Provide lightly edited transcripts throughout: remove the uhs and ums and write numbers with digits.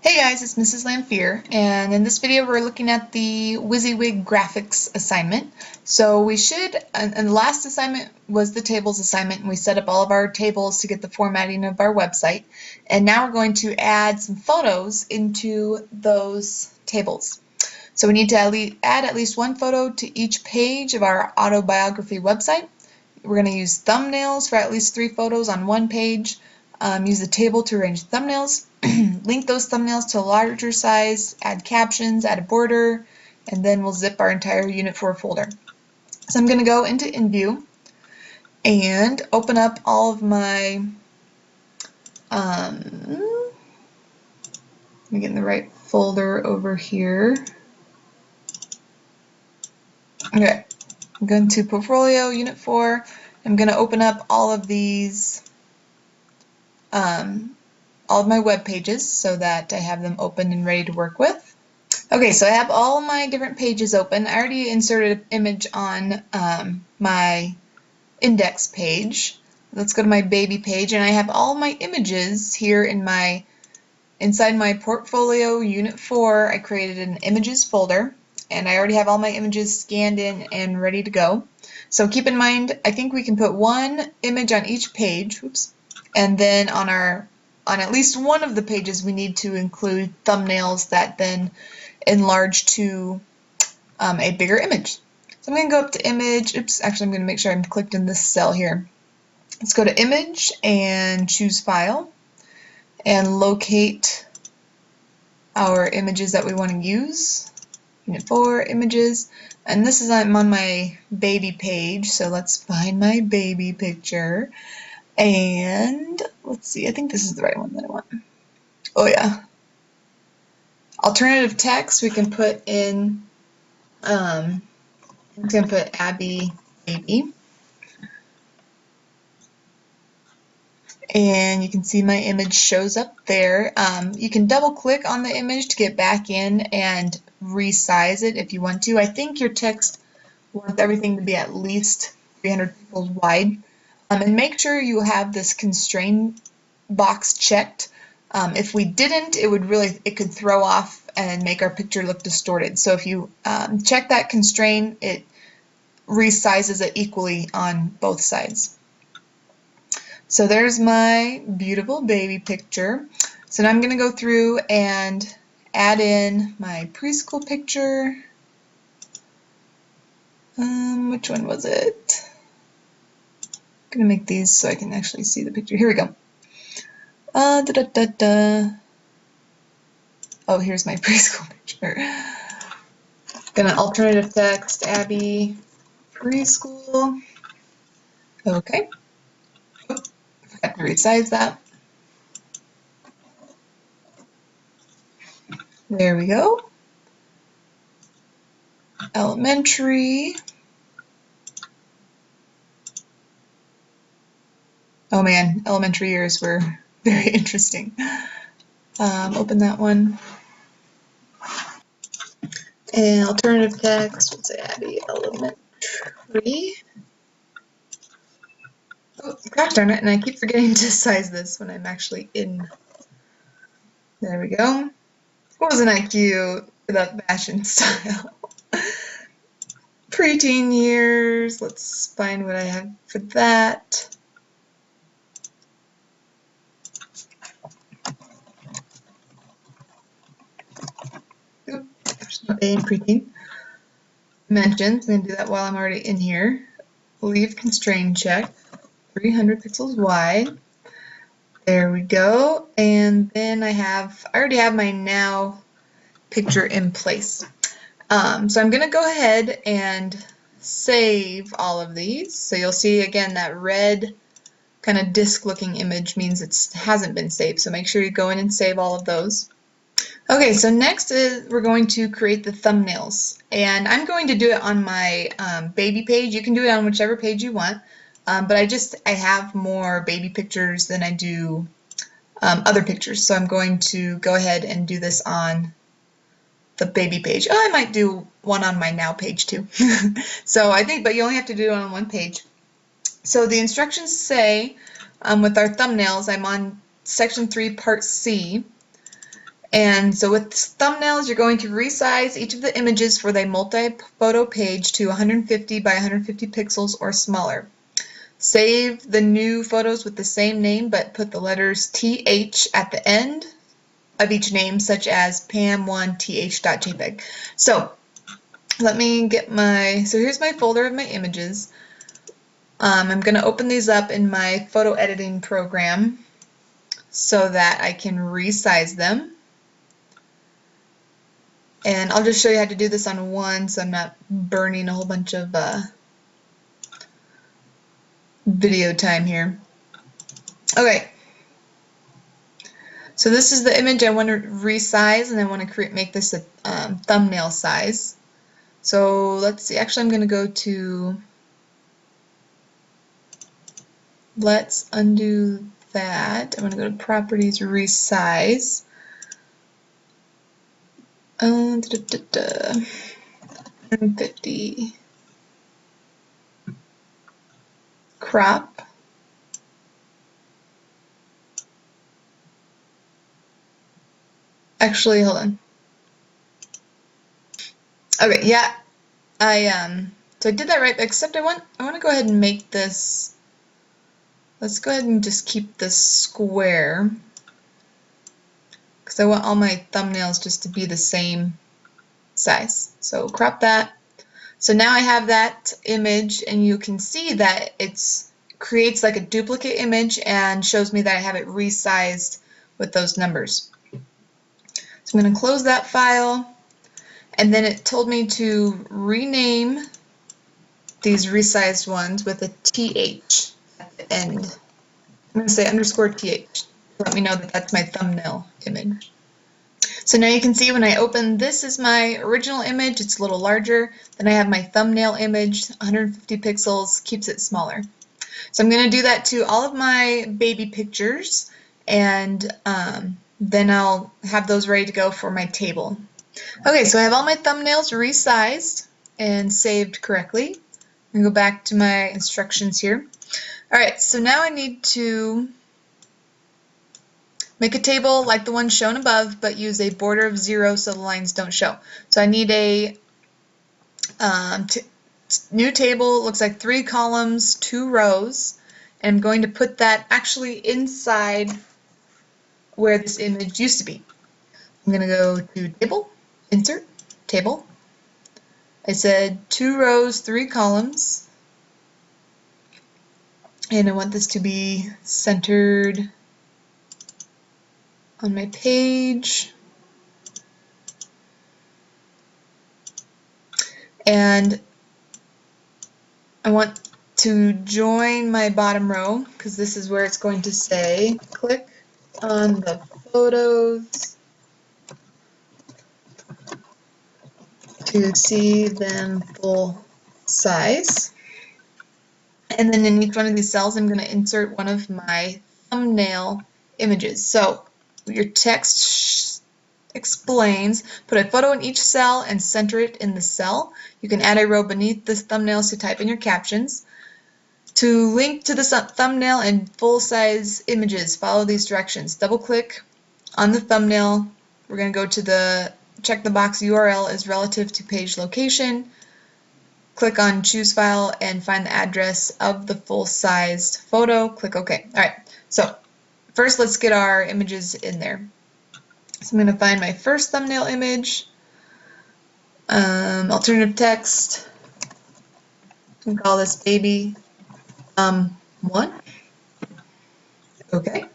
Hey guys, it's Mrs. Lamphere, and in this video we're looking at the WYSIWYG graphics assignment. So we should, and the last assignment was the tables assignment, and we set up all of our tables to get the formatting of our website. And now we're going to add some photos into those tables. So we need to add at least one photo to each page of our autobiography website. We're going to use thumbnails for at least 3 photos on one page. Use the table to arrange thumbnails. Link those thumbnails to a larger size, add captions, add a border, and then we'll zip our entire Unit 4 folder. So I'm going to go into InView and open up all of my, let me get in the right folder over here. Okay, I'm going to Portfolio, Unit 4. I'm going to open up all of these, all of my web pages so that I have them open and ready to work with. Okay, so I have all my different pages open. I already inserted an image on my index page. Let's go to my baby page, and I have all my images here in inside my portfolio Unit 4. I created an images folder, and I already have all my images scanned in and ready to go. So keep in mind, I think we can put one image on each page, and then on at least one of the pages we need to include thumbnails that then enlarge to a bigger image. So I'm going to go up to image, actually I'm going to make sure I'm clicked in this cell here. Let's go to image and choose file and locate our images that we want to use. Unit 4, images, and this is I'm on my baby page, so let's find my baby picture. And let's see, I think this is the right one that I want. Oh yeah. Alternative text we can put in, I'm going to put Abby baby. And you can see my image shows up there. You can double click on the image to get back in and resize it if you want to. I think your text wants everything to be at least 300 pixels wide. And make sure you have this constraint box checked. If we didn't, it could throw off and make our picture look distorted. So if you check that constraint, it resizes it equally on both sides. So there's my beautiful baby picture. So now I'm going to go through and add in my preschool picture. Which one was it? I'm going to make these so I can actually see the picture. Here we go. Oh, here's my preschool picture. Gonna alternative text, Abby, preschool. Okay. Oh, forgot to resize that. There we go. Elementary. Oh man, elementary years were very interesting. Open that one. And alternative text, let's say Abby Elementary. Oh, gosh darn it, and I keep forgetting to size this when I'm actually in. There we go. Wasn't that cute for that fashion style? Preteen years, let's find what I have for that. There's no A in preteen. Mentions, I'm going to do that while I'm already in here. Leave constraint check, 300 pixels wide. There we go. And then I already have my now picture in place. So I'm going to go ahead and save all of these. So you'll see again that red kind of disc looking image means it hasn't been saved. So make sure you go in and save all of those. Okay, so next we're going to create the thumbnails, and I'm going to do it on my baby page. You can do it on whichever page you want, but I have more baby pictures than I do other pictures, so I'm going to go ahead and do this on the baby page. Oh, I might do one on my now page too. So but you only have to do it on one page. So the instructions say with our thumbnails, I'm on section 3, part C. And so with thumbnails, you're going to resize each of the images for the multi-photo page to 150 by 150 pixels or smaller. Save the new photos with the same name, but put the letters TH at the end of each name, such as pam1th.jpg. So let me get so here's my folder of my images. I'm going to open these up in my photo editing program so that I can resize them. And I'll just show you how to do this on one so I'm not burning a whole bunch of video time here. Okay, so this is the image I want to resize, and I want to make this a thumbnail size. So let's see, actually I'm going to go to, let's undo that. I'm going to go to Properties, Resize. 150. Crop. Actually, hold on. Okay, yeah, so I did that right, except I want to go ahead and make this. Let's go ahead and just keep this square, because I want all my thumbnails just to be the same size. So crop that. So now I have that image, and you can see that it creates like a duplicate image and shows me that I have it resized with those numbers. So I'm going to close that file, and then it told me to rename these resized ones with a TH at the end. I'm going to say _TH. Let me know that that's my thumbnail image. So now you can see when I open this is my original image, it's a little larger. Then I have my thumbnail image, 150 pixels, keeps it smaller. So I'm going to do that to all of my baby pictures, and then I'll have those ready to go for my table. Okay, so I have all my thumbnails resized and saved correctly. I'm going to go back to my instructions here. Alright, so now I need to make a table like the one shown above, but use a border of 0 so the lines don't show. So I need a new table. It looks like 3 columns, 2 rows. And I'm going to put that actually inside where this image used to be. I'm going to go to Table, Insert, Table. I said 2 rows, 3 columns. And I want this to be centered on my page. And I want to join my bottom row, because this is where it's going to say click on the photos to see them full size. And then in each one of these cells, I'm going to insert one of my thumbnail images. So your text explains, put a photo in each cell and center it in the cell. You can add a row beneath the thumbnails to type in your captions. To link to the thumbnail and full-size images, follow these directions. Double-click on the thumbnail. We're going to go to check the box URL is relative to page location. Click on Choose File and find the address of the full-sized photo. Click OK. All right, so first let's get our images in there. So I'm going to find my first thumbnail image, alternative text. I'm going to call this baby 1. Okay.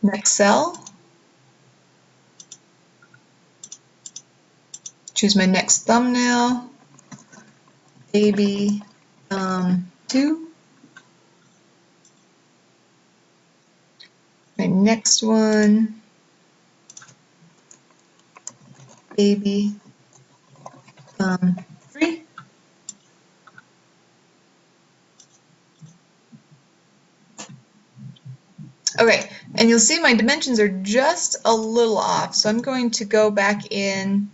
Next cell. Choose my next thumbnail, baby 2. My next one, baby 3. Okay, and you'll see my dimensions are just a little off, so I'm going to go back in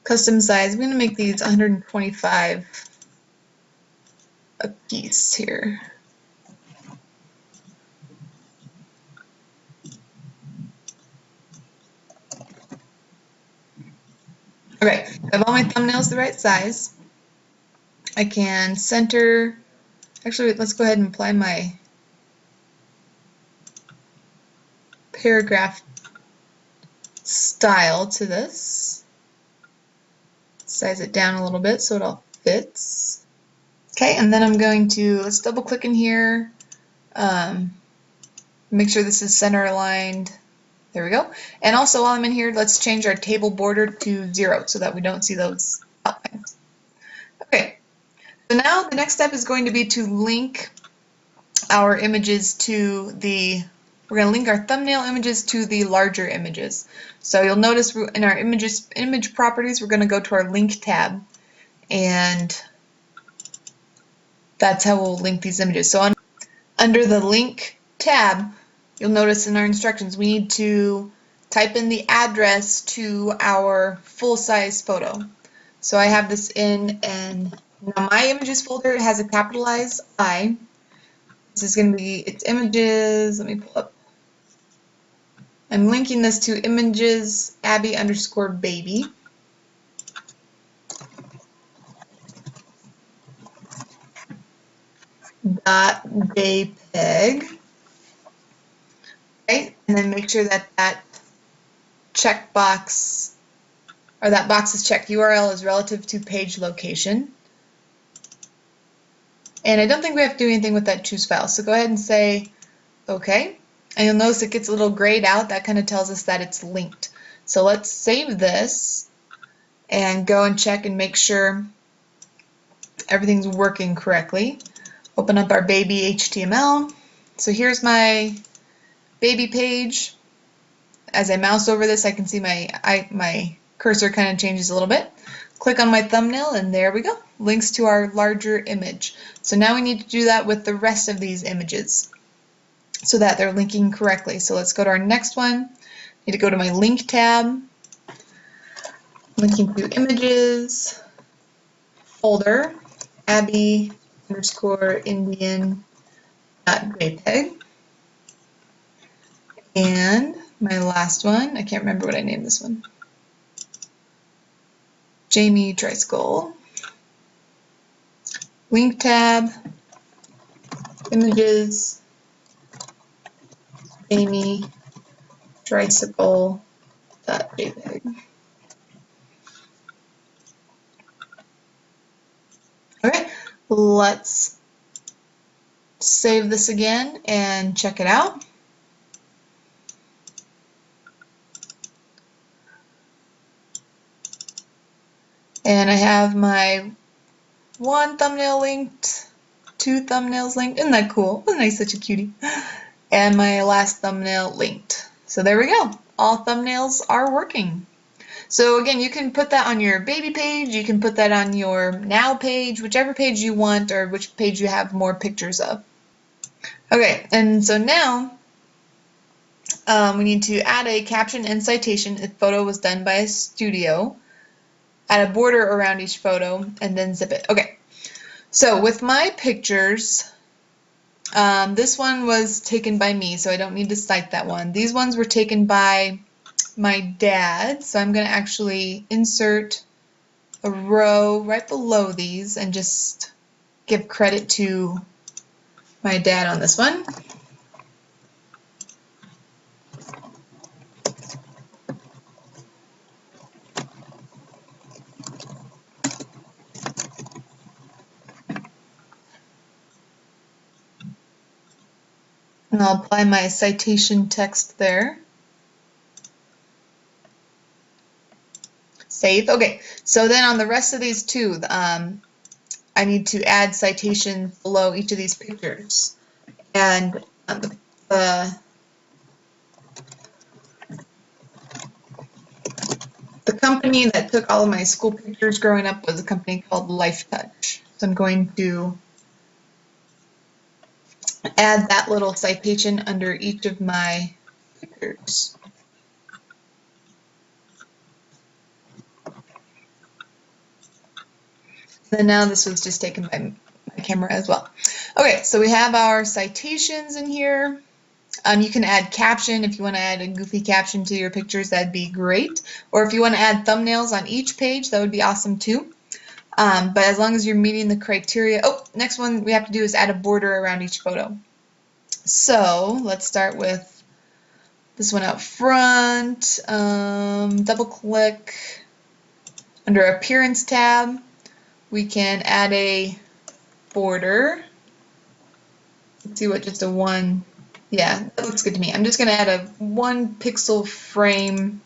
custom size. I'm going to make these 125 a piece here. Okay, I have all my thumbnails the right size. I can center, actually let's go ahead and apply my paragraph style to this. Size it down a little bit so it all fits. Okay, and then I'm going to, let's double click in here, make sure this is center aligned. There we go. And also while I'm in here, let's change our table border to 0 so that we don't see those outlines. Okay, so now the next step is going to be to link our images to the, we're going to link our thumbnail images to the larger images. So you'll notice in our image properties, we're going to go to our link tab, and that's how we'll link these images. So under the link tab, you'll notice in our instructions, we need to type in the address to our full-size photo. So I have this in, and now my images folder has a capitalized I. This is going to be its images. Let me pull up. I'm linking this to images Abby_baby. .jpeg. Okay, and then make sure that that checkbox, or that box is checked. URL is relative to page location. And I don't think we have to do anything with that choose file. So go ahead and say OK. And you'll notice it gets a little grayed out. That kind of tells us that it's linked. So let's save this and go and check and make sure everything's working correctly. Open up our baby HTML. So here's my baby page. As I mouse over this, I can see my cursor kind of changes a little bit. Click on my thumbnail, and there we go. Links to our larger image. So now we need to do that with the rest of these images so that they're linking correctly. So let's go to our next one. I need to go to my link tab, linking to images, folder, Abby_Indian.jpg. And my last one, I can't remember what I named this one. Jamie Tricycle. Link tab, images, Jamie Tricycle.jpg. Okay, let's save this again and check it out. And I have my one thumbnail linked, two thumbnails linked. Isn't that cool? Isn't I such a cutie? And my last thumbnail linked. So there we go. All thumbnails are working. So again, you can put that on your baby page, you can put that on your now page, whichever page you want or which page you have more pictures of. Okay, and so now we need to add a caption and citation if photo was done by a studio. Add a border around each photo and then zip it. Okay, so with my pictures, this one was taken by me, so I don't need to cite that one. These ones were taken by my dad, so I'm going to actually insert a row right below these and just give credit to my dad on this one. And I'll apply my citation text there. Save. Okay, so then on the rest of these two, I need to add citations below each of these pictures. And the company that took all of my school pictures growing up was a company called Life Touch. So I'm going to add that little citation under each of my pictures. And now this was just taken by my camera as well. Okay, so we have our citations in here. You can add caption if you want to add a goofy caption to your pictures, that'd be great. Or if you want to add thumbnails on each page, that would be awesome too. But as long as you're meeting the criteria. Oh, next one we have to do is add a border around each photo. So let's start with this one out front. Double click. Under Appearance tab, we can add a border. Let's see what just a one. Yeah, that looks good to me. I'm just going to add a 1 pixel frame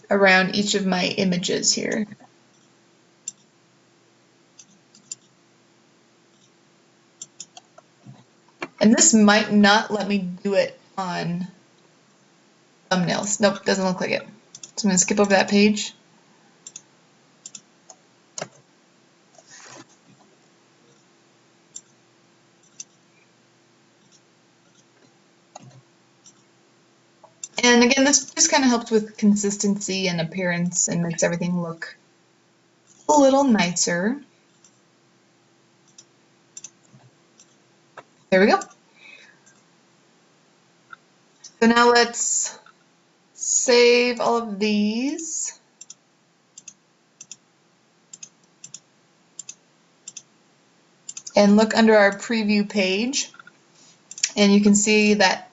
around each of my images here. And this might not let me do it on thumbnails. Nope, doesn't look like it. So I'm going to skip over that page. And again, this just kind of helps with consistency and appearance and makes everything look a little nicer. There we go. So now let's save all of these. And look under our preview page. And you can see that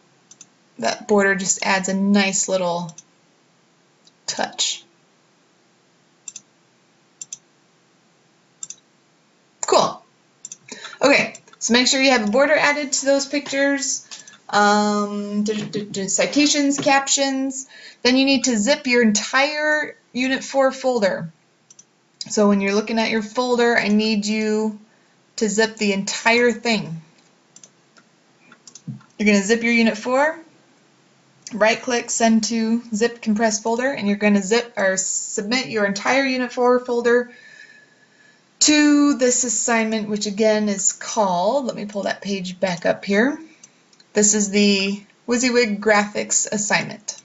that border just adds a nice little touch. Cool. Okay, so make sure you have a border added to those pictures. Citations, captions. Then you need to zip your entire Unit 4 folder. So when you're looking at your folder, I need you to zip the entire thing. You're going to zip your Unit 4, right-click, send to zip compressed folder, and you're going to zip or submit your entire Unit 4 folder to this assignment, which again is called, let me pull that page back up here. This is the WYSIWYG graphics assignment.